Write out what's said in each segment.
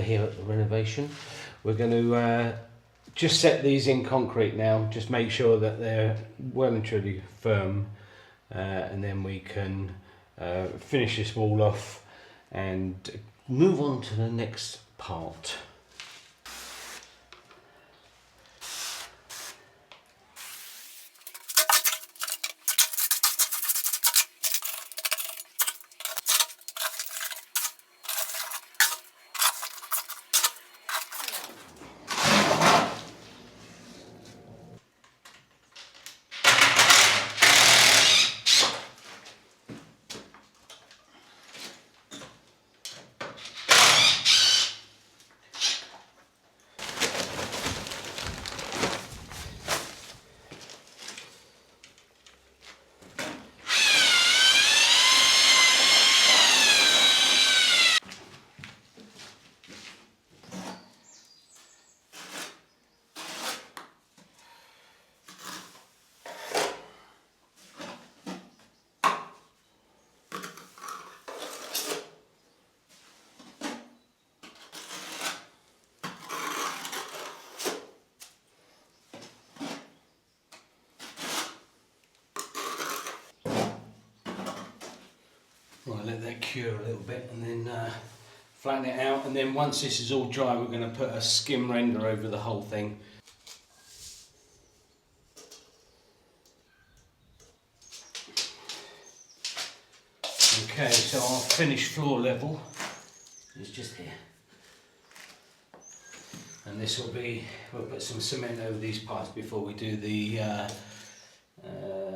to here at the renovation. We're going to just set these in concrete now, just make sure that they're well and truly firm, and then we can finish this wall off and move on to the next part. Right, let that cure a little bit and then flatten it out, and then once this is all dry we're going to put a skim render over the whole thing. Okay, so our finished floor level is just here, and this will be, we'll put some cement over these parts before we do the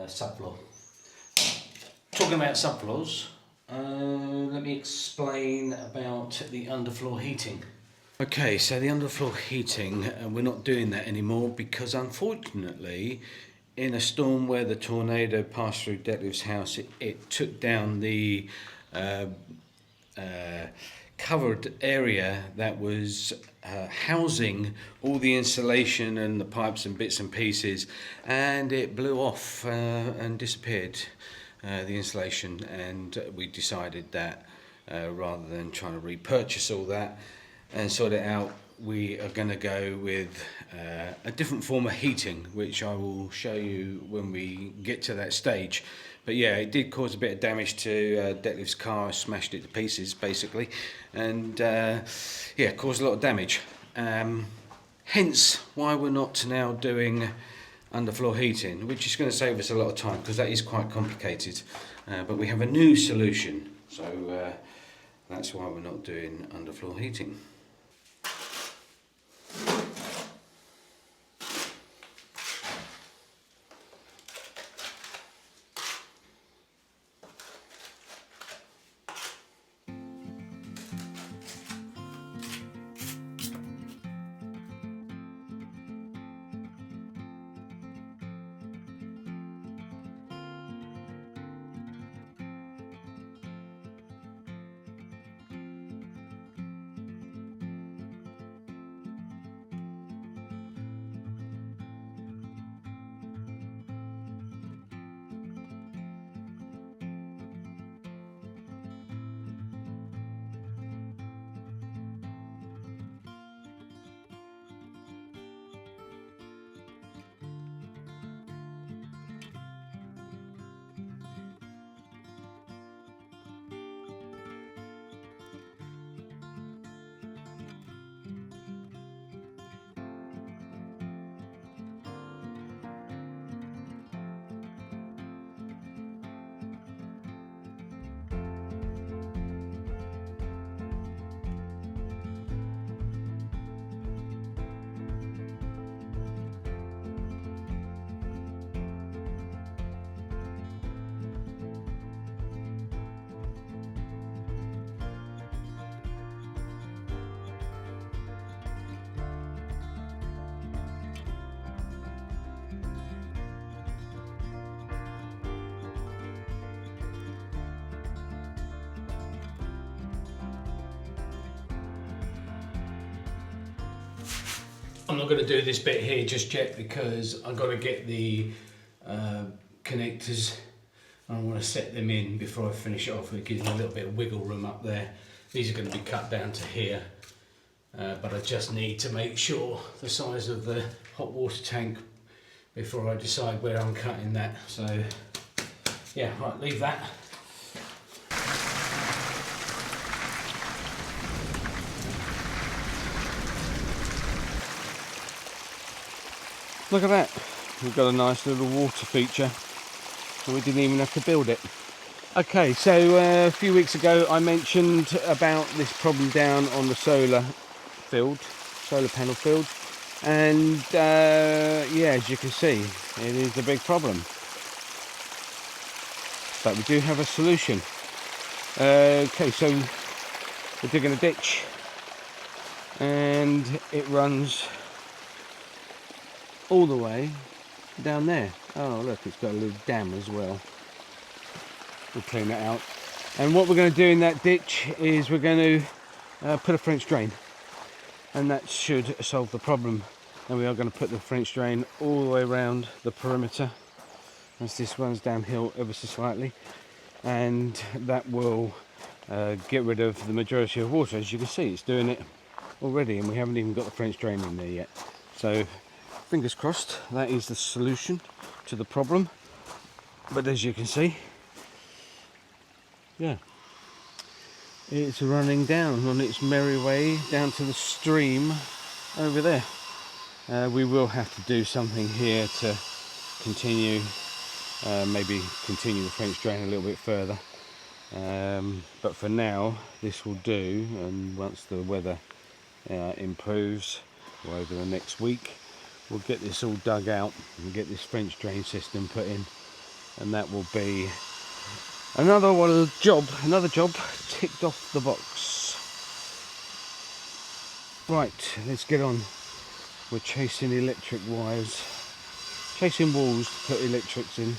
subfloor. Talking about subfloors, let me explain about the underfloor heating. Okay, so the underfloor heating, we're not doing that anymore because unfortunately in a storm where the tornado passed through Detlef's house, it took down the covered area that was housing all the insulation and the pipes and bits and pieces, and it blew off and disappeared, the insulation, and we decided that rather than trying to repurchase all that and sort it out, we are going to go with a different form of heating, which I will show you when we get to that stage. But yeah, it did cause a bit of damage to Detlef's car, smashed it to pieces basically, and yeah, caused a lot of damage. Hence why we're not now doing underfloor heating, which is going to save us a lot of time because that is quite complicated. But we have a new solution, so that's why we're not doing underfloor heating. I'm not going to do this bit here just yet because I've got to get the connectors. I want to set them in before I finish it off. It gives me a little bit of wiggle room up there. These are going to be cut down to here, but I just need to make sure the size of the hot water tank before I decide where I'm cutting that. So yeah, right, leave that. Look at that, we've got a nice little water feature, so we didn't even have to build it. Okay, so a few weeks ago I mentioned about this problem down on the solar panel field, and yeah, as you can see, it is a big problem. But we do have a solution. Okay, so we're digging a ditch, and it runs all the way down there. Oh look, it's got a little dam as well. We'll clean that out. And what we're going to do in that ditch is we're going to put a French drain, and that should solve the problem. And we are going to put the French drain all the way around the perimeter, as this runs downhill ever so slightly, and that will get rid of the majority of water. As you can see, it's doing it already, and we haven't even got the French drain in there yet. So fingers crossed that is the solution to the problem. But as you can see, yeah, it's running down on its merry way down to the stream over there. We will have to do something here to continue, maybe continue the French drain a little bit further. But for now, this will do, and once the weather improves, or over the next week, we'll get this all dug out and get this French drain system put in, and that will be another job ticked off the box. Right, let's get on. We're chasing electric wires, chasing walls to put electrics in.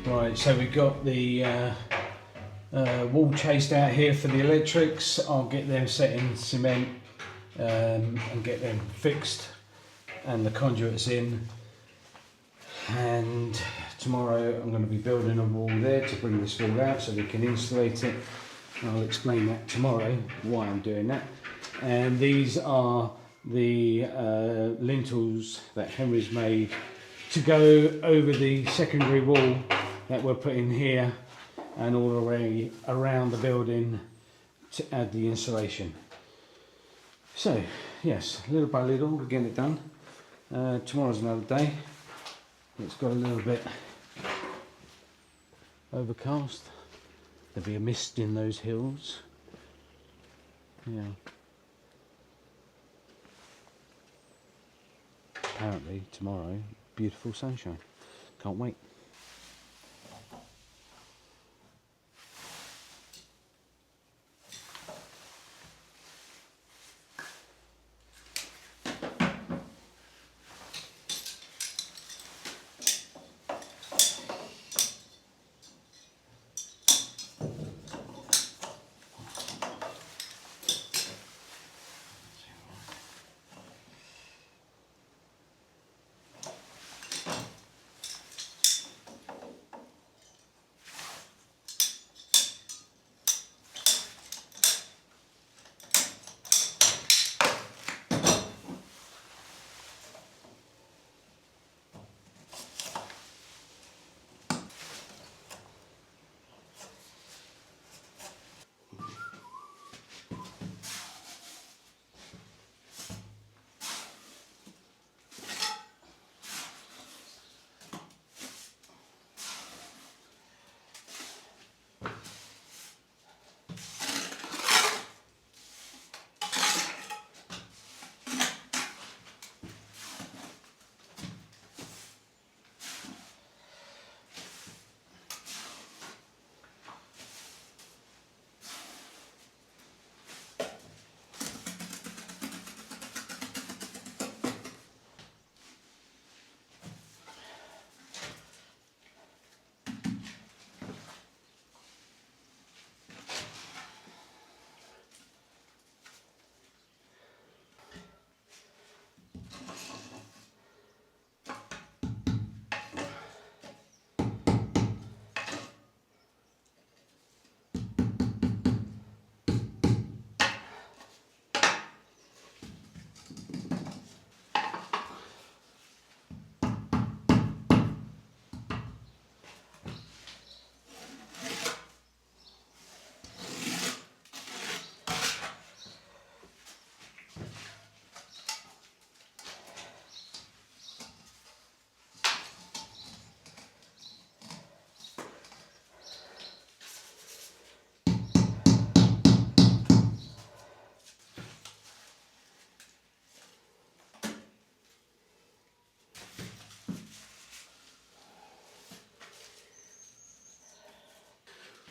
Right, so we've got the wall chased out here for the electrics. I'll get them set in cement and get them fixed, and the conduits in. And tomorrow I'm going to be building a wall there to bring this wall out so we can insulate it. I'll explain that tomorrow, why I'm doing that. And these are the lintels that Henry's made to go over the secondary wall that we're putting here and all the way around the building to add the insulation. So yes, little by little we're getting it done. Tomorrow's another day. It's got a little bit overcast. There'll be a mist in those hills. Yeah. Apparently tomorrow, beautiful sunshine. Can't wait.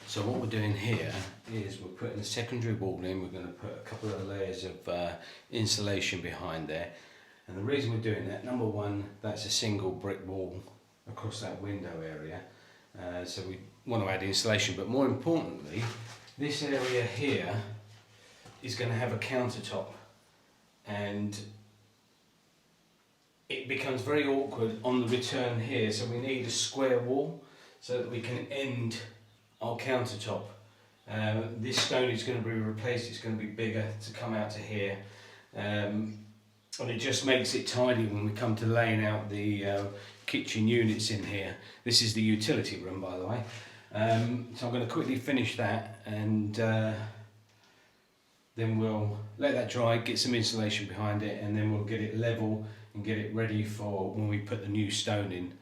So what we're doing here is we're putting a secondary wall in. We're going to put a couple of layers of insulation behind there. And the reason we're doing that, number one, that's a single brick wall across that window area. So we want to add insulation, but more importantly, this area here is going to have a countertop, and it becomes very awkward on the return here. So we need a square wall so that we can end our countertop. This stone is going to be replaced, it's going to be bigger to come out to here, and it just makes it tidy when we come to laying out the kitchen units in here. This is the utility room, by the way. So I'm going to quickly finish that, and then we'll let that dry, get some insulation behind it, and then we'll get it level and get it ready for when we put the new stone in.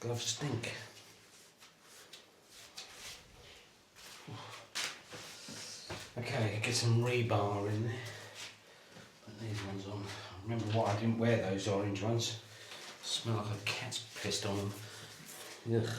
Gloves stink. Okay, get some rebar in there. Put these ones on. Remember why I didn't wear those orange ones? Smell like a cat's pissed on them. Ugh.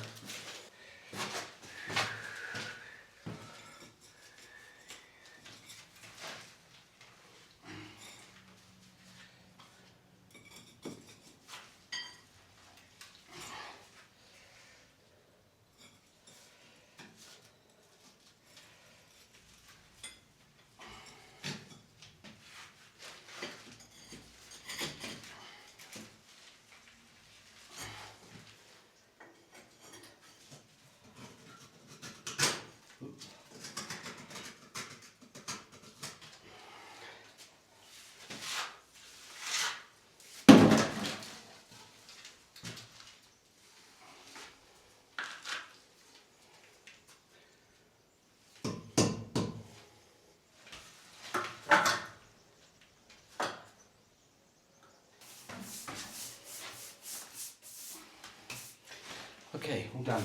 Okay, all done.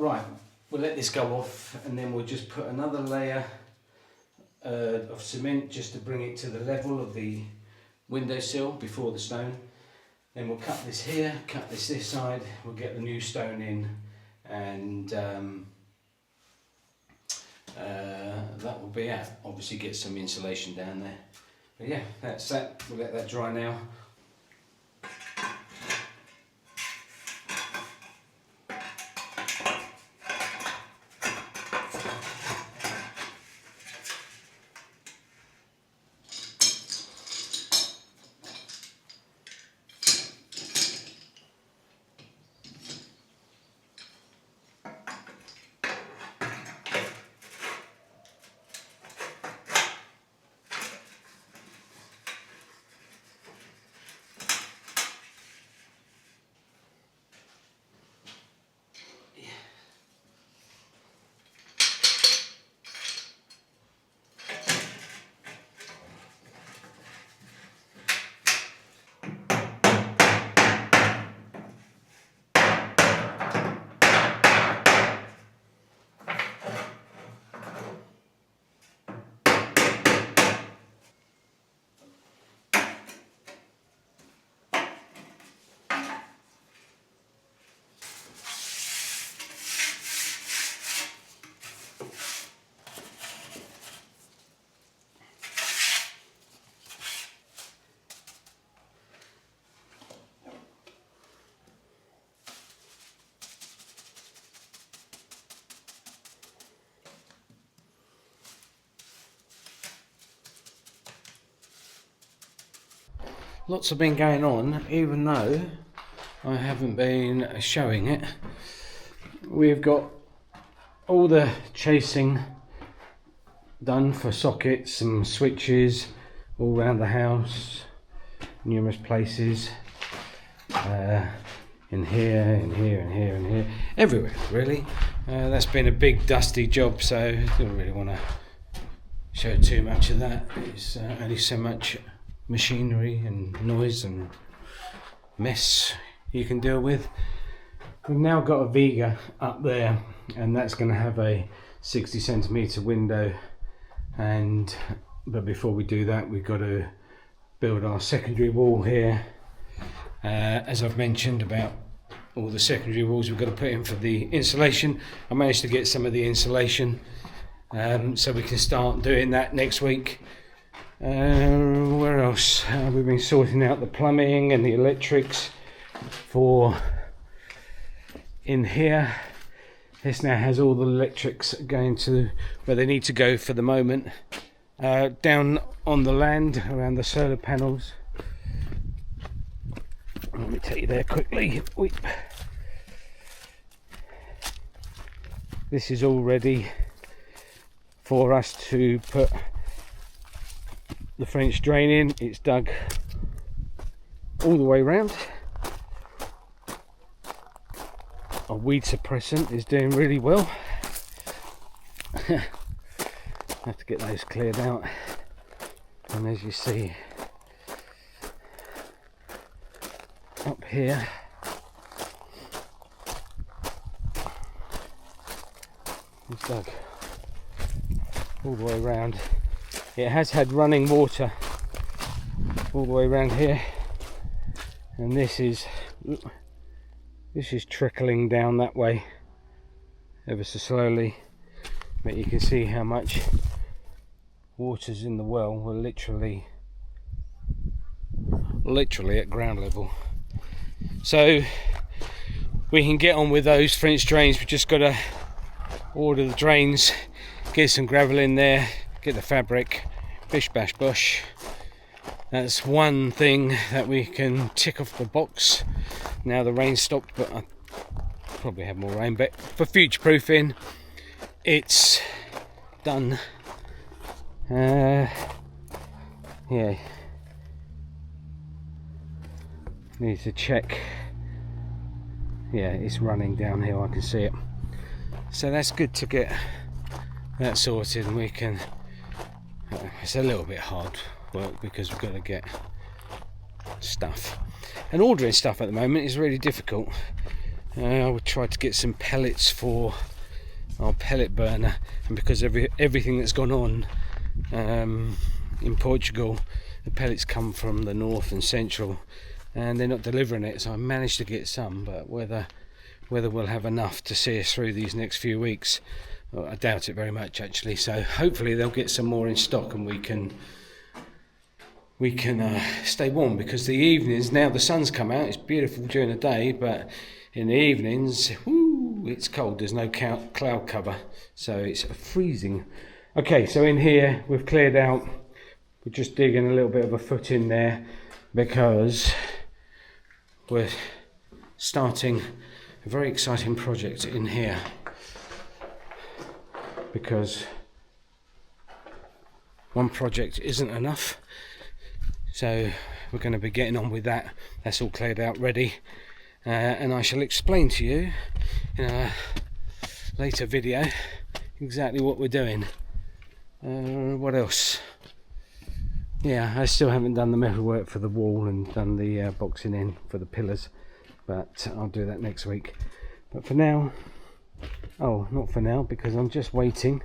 Right, we'll let this go off, and then we'll just put another layer of cement just to bring it to the level of the windowsill before the stone. Then we'll cut this here, cut this side, we'll get the new stone in, and that will be it. Obviously get some insulation down there. But yeah, that's that. We'll let that dry now. Lots have been going on, even though I haven't been showing it. We've got all the chasing done for sockets and switches all around the house, numerous places, in here, in here, in here, in here, everywhere really. That's been a big dusty job, so I don't really want to show too much of that. It's only so much machinery and noise and mess you can deal with. We've now got a Vega up there, and that's going to have a 60 centimetre window, but before we do that we've got to build our secondary wall here. As I've mentioned about all the secondary walls we've got to put in for the insulation, I managed to get some of the insulation, so we can start doing that next week. Where else? We've been sorting out the plumbing and the electrics for in here. This now has all the electrics going to where they need to go for the moment, down on the land around the solar panels. Let me take you there quickly. This is all ready for us to put the French drain in. It's dug all the way around. Our weed suppressant is doing really well. Have to get those cleared out, and as you see up here, it's dug all the way around. It has had running water all the way around here, and this is trickling down that way ever so slowly, but you can see how much water's in the well. We're literally at ground level, so we can get on with those French drains. We've just got to order the drains, get some gravel in there, get the fabric, bish bash bosh. That's one thing that we can tick off the box. Now the rain stopped, but I probably have more rain, but for future proofing it's done. Yeah, need to check. Yeah, it's running downhill, I can see it, so that's good to get that sorted, and we can it's a little bit hard work because we've got to get stuff, and ordering stuff at the moment is really difficult. I would tried to get some pellets for our pellet burner, and because everything that's gone on in Portugal, the pellets come from the north and central, and they're not delivering it. So I managed to get some, but whether we'll have enough to see us through these next few weeks, well, I doubt it very much actually. So hopefully they'll get some more in stock, and we can stay warm, because the evenings, now the sun's come out, it's beautiful during the day, but in the evenings, it's cold. There's no cloud cover, so it's freezing. Okay, so in here we've cleared out. We're just digging a little bit of a foot in there because we're starting a very exciting project in here, because one project isn't enough. So we're going to be getting on with that. That's all cleared out, ready, and I shall explain to you in a later video exactly what we're doing. What else? Yeah, I still haven't done the metalwork for the wall and done the boxing in for the pillars, but I'll do that next week. But for now, not for now, because I'm just waiting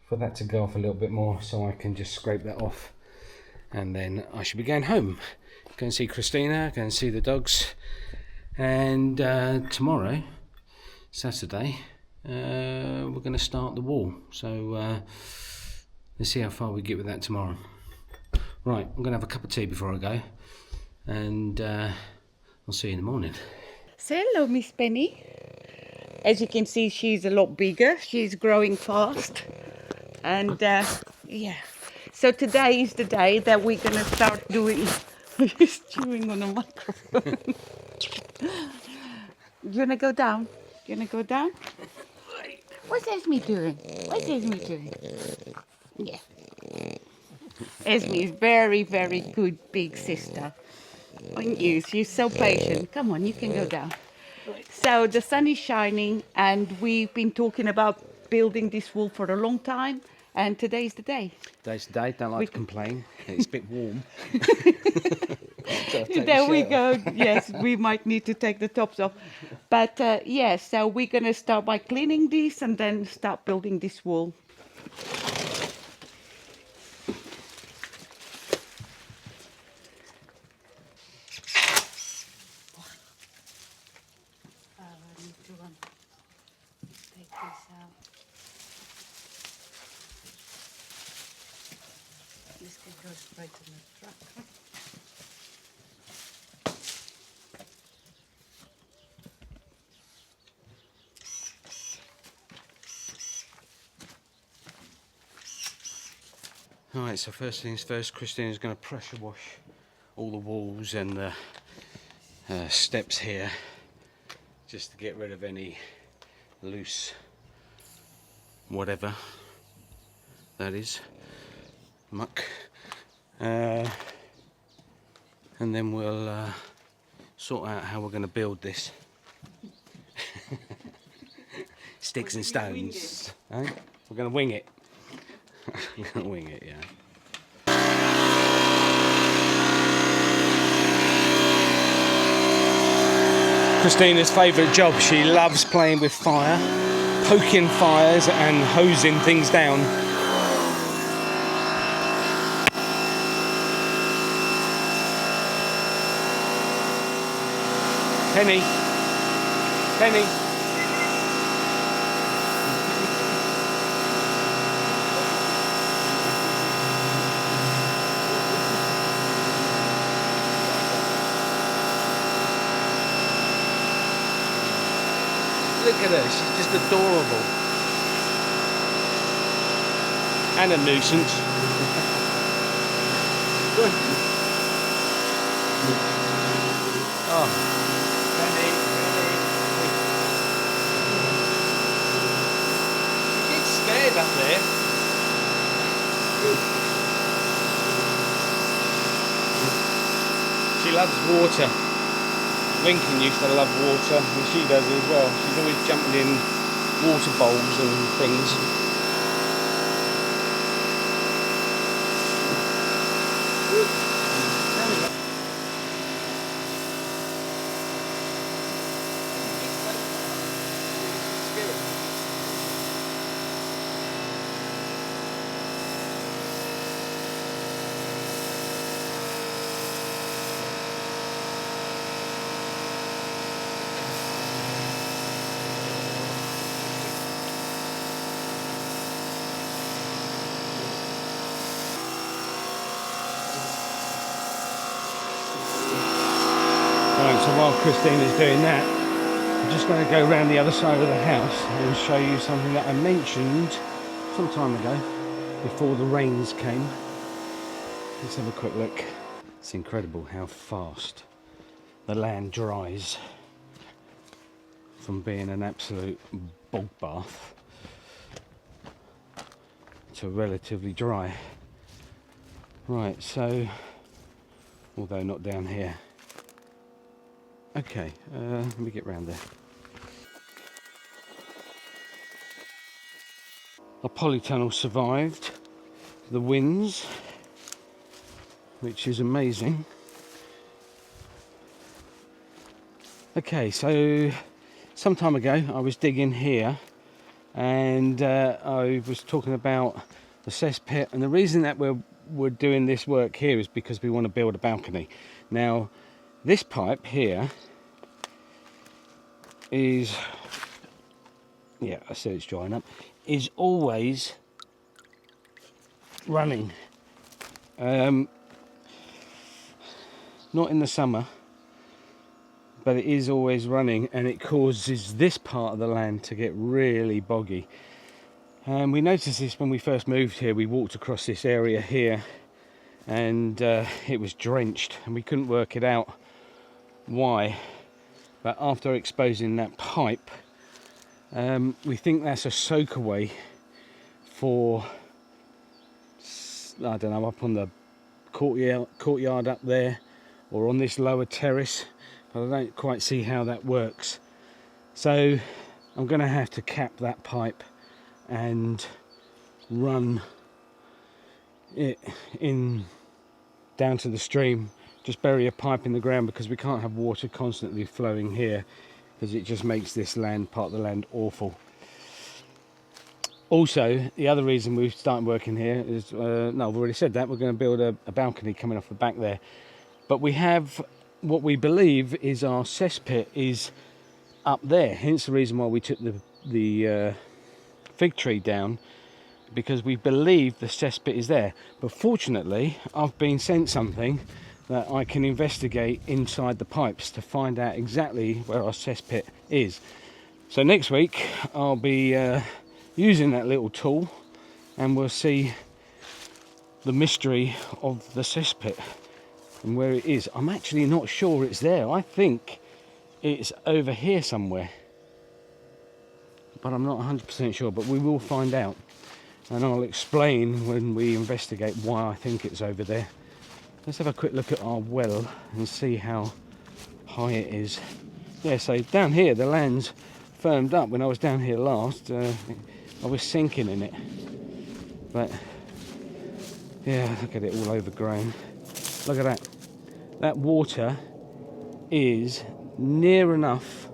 for that to go off a little bit more, so I can just scrape that off, and then I should be going home, go and see Christina, go and see the dogs, and tomorrow, Saturday, we're going to start the wall. So let's see how far we get with that tomorrow. Right, I'm going to have a cup of tea before I go, and I'll see you in the morning. So hello, Miss Penny. As you can see, she's a lot bigger. She's growing fast. And yeah, so today is the day that we're going to start doing... He's chewing on a microphone. You want to go down? You want to go down? What's Esme doing? What's Esme doing? Yeah. Esme is very, very good big sister. Aren't you? She's so patient. Come on, you can go down. So the sun is shining, and we've been talking about building this wall for a long time, and today's the day. Today's the day. Don't like to complain. It's a bit warm. There we go. Yes, we might need to take the tops off. But yeah, so we're going to start by cleaning this and then start building this wall. This can go straight in the truck. Alright, so first things first, Christina's going to pressure wash all the walls and the steps here, just to get rid of any loose whatever that is, muck, and then we'll sort out how we're going to build this. Sticks and stones. Eh? We're going to wing it. We're going to wing it, yeah. Christina's favourite job. She loves playing with fire, poking fires and hosing things down. Penny. Penny. Look at her, she's just adorable. And a nuisance. Good. Oh. Penny, Penny. She gets scared up there. She loves water. Lincoln used to love water, and she does as well. She's always jumping in water bowls and things. So while Christina's doing that, I'm just going to go around the other side of the house and show you something that I mentioned some time ago before the rains came. Let's have a quick look. It's incredible how fast the land dries from being an absolute bog bath to relatively dry. Right, so, although not down here. Okay, let me get round there. Our polytunnel survived the winds, which is amazing. Okay, so some time ago I was digging here and I was talking about the cesspit, and the reason that we're doing this work here is because we want to build a balcony. Now this pipe here is, yeah, I said it's drying up, is always running. Not in the summer, but it is always running, and it causes this part of the land to get really boggy. And we noticed this when we first moved here. We walked across this area here and it was drenched, and we couldn't work it out why. But after exposing that pipe, we think that's a soak away for, I don't know, up on the courtyard up there, or on this lower terrace, but I don't quite see how that works. So I'm going to have to cap that pipe and run it in down to the stream. Just bury a pipe in the ground, because we can't have water constantly flowing here, because it just makes this part of the land awful. Also, the other reason we've started working here is, no, I've already said that, we're going to build a balcony coming off the back there. But we have what we believe is our cesspit is up there, hence the reason why we took the fig tree down, because we believe the cesspit is there. But fortunately, I've been sent something that I can investigate inside the pipes to find out exactly where our cesspit is. So next week I'll be using that little tool, and we'll see the mystery of the cesspit and where it is. I'm actually not sure it's there. I think it's over here somewhere, but I'm not 100% sure. But we will find out, and I'll explain when we investigate why I think it's over there. Let's have a quick look at our well and see how high it is. Yeah, so down here the land's firmed up. When I was down here last, I was sinking in it. But yeah, look at it, all overgrown. Look at that. That water is near enough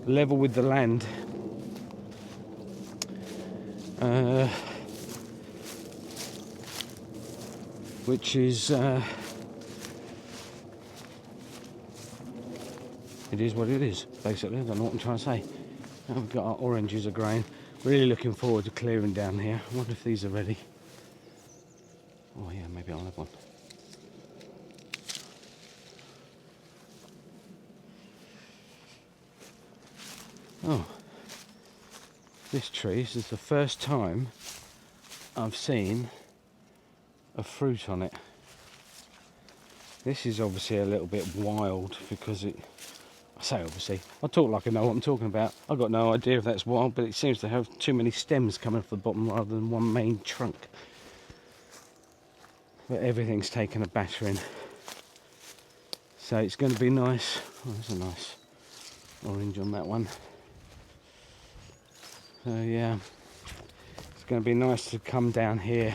level with the land. Which is, it is what it is, basically. I don't know what I'm trying to say. Now we've got our oranges are growing. Really looking forward to clearing down here. I wonder if these are ready. Oh yeah, maybe I'll have one. Oh, this tree, this is the first time I've seen a fruit on it. This is obviously a little bit wild, because I say obviously, I talk like I know what I'm talking about. I've got no idea if that's wild, but it seems to have too many stems coming off the bottom rather than one main trunk. But everything's taken a battering. So it's going to be nice. Oh, there's a nice orange on that one. So yeah, it's going to be nice to come down here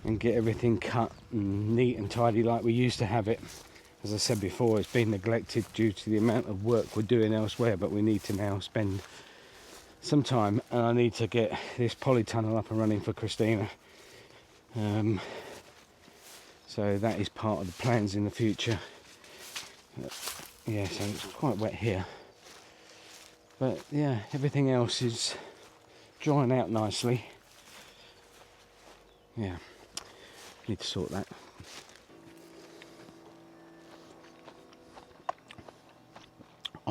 and get everything cut and neat and tidy like we used to have it. As I said before, it's been neglected due to the amount of work we're doing elsewhere, but we need to now spend some time, and I need to get this polytunnel up and running for Christina. So that is part of the plans in the future. Yeah, so it's quite wet here. But yeah, everything else is drying out nicely. Yeah, need to sort that.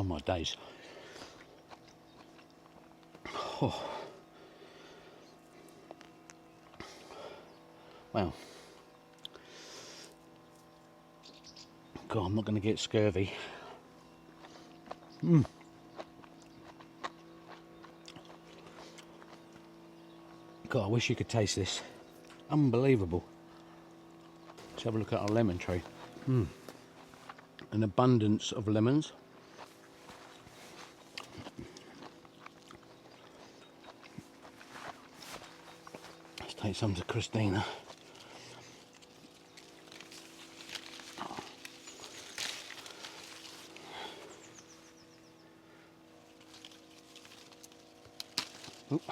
my days. Oh. Well, God, I'm not going to get scurvy. God, I wish you could taste this. Unbelievable. Let's have a look at our lemon tree. An abundance of lemons. Let's take some to Christina. Oop.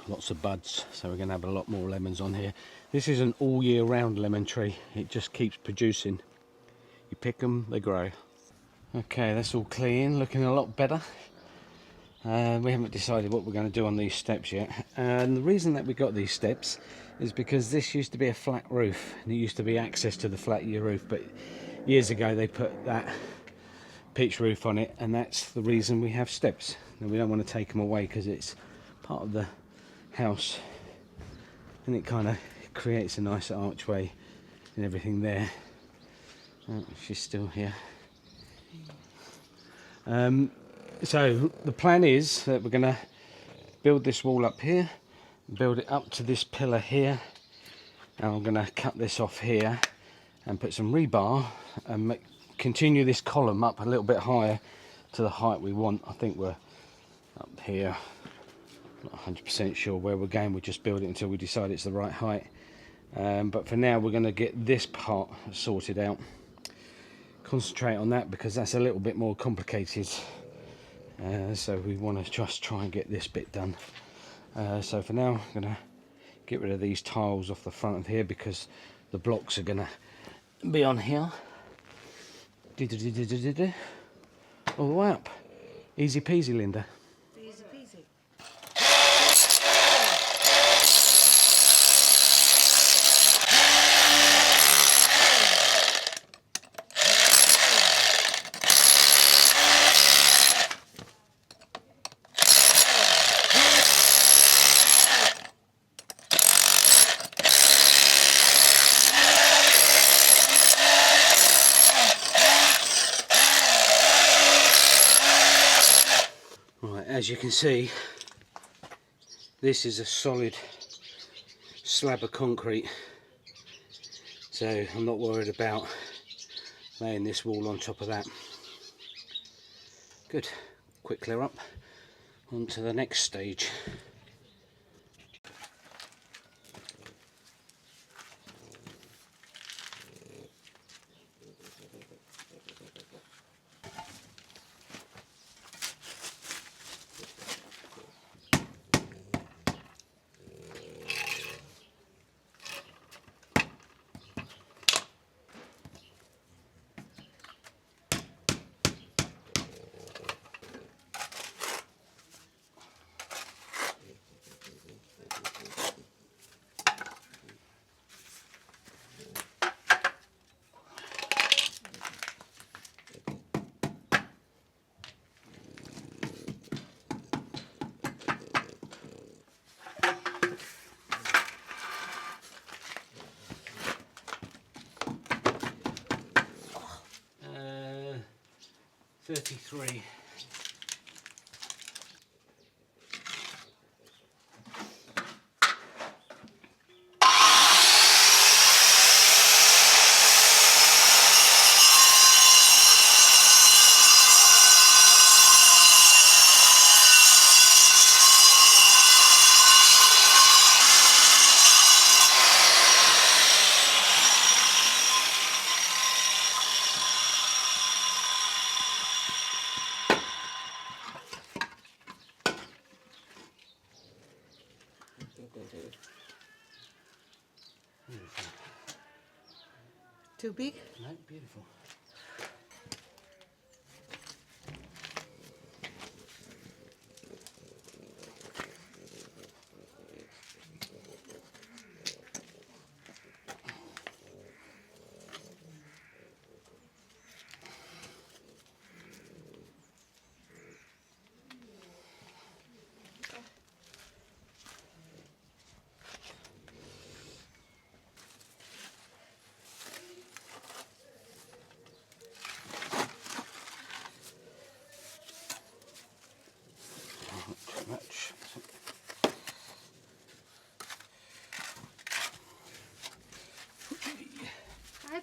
Lots of buds, so we're going to have a lot more lemons on here. This is an all year round lemon tree. It just keeps producing. You pick them, they grow. Okay, that's all clean, looking a lot better. We haven't decided what we're going to do on these steps yet. And the reason that we got these steps is because this used to be a flat roof. And it used to be access to the flat roof, but years ago they put that pitch roof on it, and that's the reason we have steps. And we don't want to take them away because it's part of the house, and it kind of creates a nice archway and everything there. Oh, she's still here. So the plan is that we're going to build this wall up here, build it up to this pillar here, and I'm going to cut this off here and put some rebar and continue this column up a little bit higher to the height we want. I think we're up here, not 100% sure where we're going. We'll just build it until we decide it's the right height, but for now we're going to get this part sorted out, concentrate on that because that's a little bit more complicated. So we want to just try and get this bit done. So for now I'm going to get rid of these tiles off the front of here because the blocks are going to be on here. All the way up. Easy peasy, Linda. Easy peasy. Right, as you can see, this is a solid slab of concrete, so I'm not worried about laying this wall on top of that. Good, quick clear up, on to the next stage. Uh, 33. Too big? No, beautiful.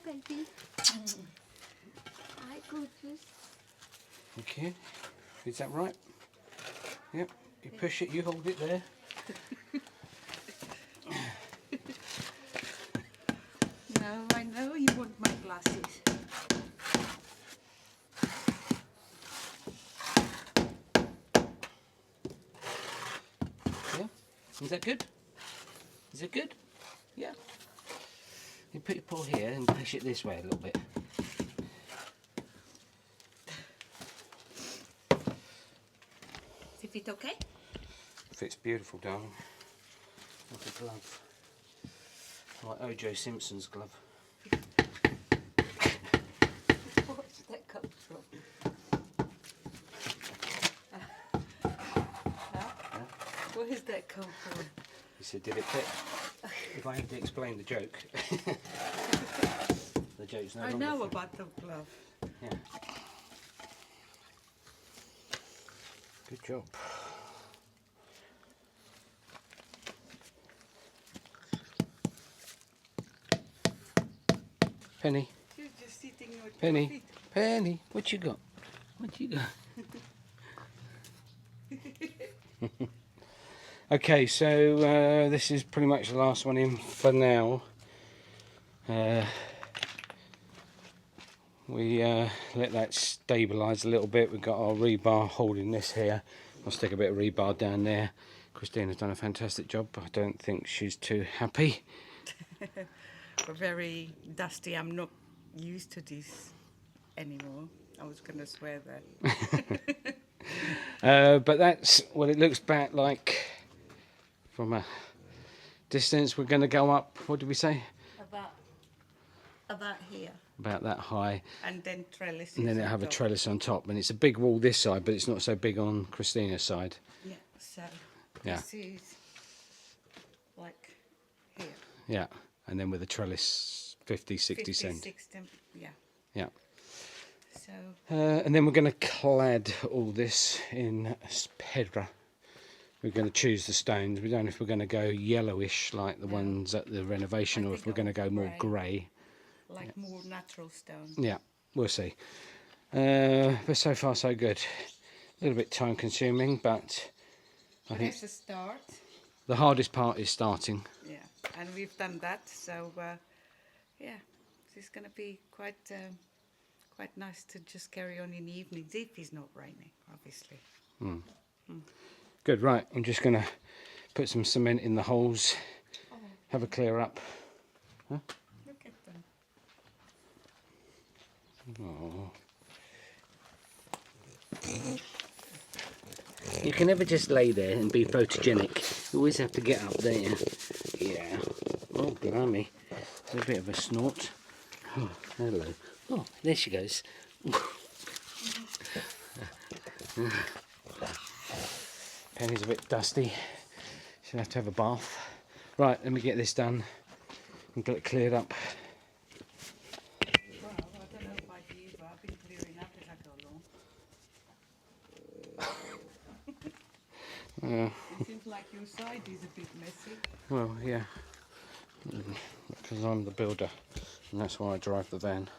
baby. Hi, gorgeous. Okay. Is that right? Yep. You push it, you hold it there. No, I know you want my glasses. Yeah. Is that good? Is it good? Yeah. You put your paw here and push it this way a little bit. Does it fit okay? Fits beautiful, darling. Like a glove. Like O.J. Simpson's glove. Where's that come from? Where does that come from? He said, did it fit? If I had to explain the joke. The joke's no I longer know funny. about the glove. Yeah. Good job. Penny, She's just sitting with your Penny, feet. Penny, what you got? What you got? Okay, so this is pretty much the last one in for now. We let that stabilise a little bit. We've got our rebar holding this here. I'll stick a bit of rebar down there. Christina's done a fantastic job. I don't think she's too happy. We're very dusty. I'm not used to this anymore. I was going to swear that. But that's what it looks back like from a distance. We're going to go up, what did we say? About here. About that high. And then trellises. And then it'll on have a top. trellis on top. And it's a big wall this side, but it's not so big on Christina's side. Yeah, so Yeah. this is like here. Yeah. And then with a trellis, 50, 60 50, cent. 60, yeah. Yeah. So, And then we're going to clad all this in pedra. We're going to choose the stones. We don't know if we're going to go yellowish like the ones at the renovation, I or if think we're going to go more grey. grey. like more natural stone. Yeah, we'll see. But so far so good. A little bit time consuming, but I think That's a start. the hardest part is starting. Yeah, and we've done that, so yeah, it's going to be quite nice to just carry on in the evenings if it's not raining, obviously. Good, right, I'm just going to put some cement in the holes, have a clear up. Look at them. Oh. You can never just lay there and be photogenic. You always have to get up there. Yeah. Oh, blimey. There's a bit of a snort. Oh, hello. Oh, there she goes. Penny's a bit dusty. She'll have to have a bath. Right, let me get this done and get it cleared up. Well, I don't know about you, but I've been clearing up as I go along. It seems like your side is a bit messy. Well, yeah, because I'm the builder, and that's why I drive the van.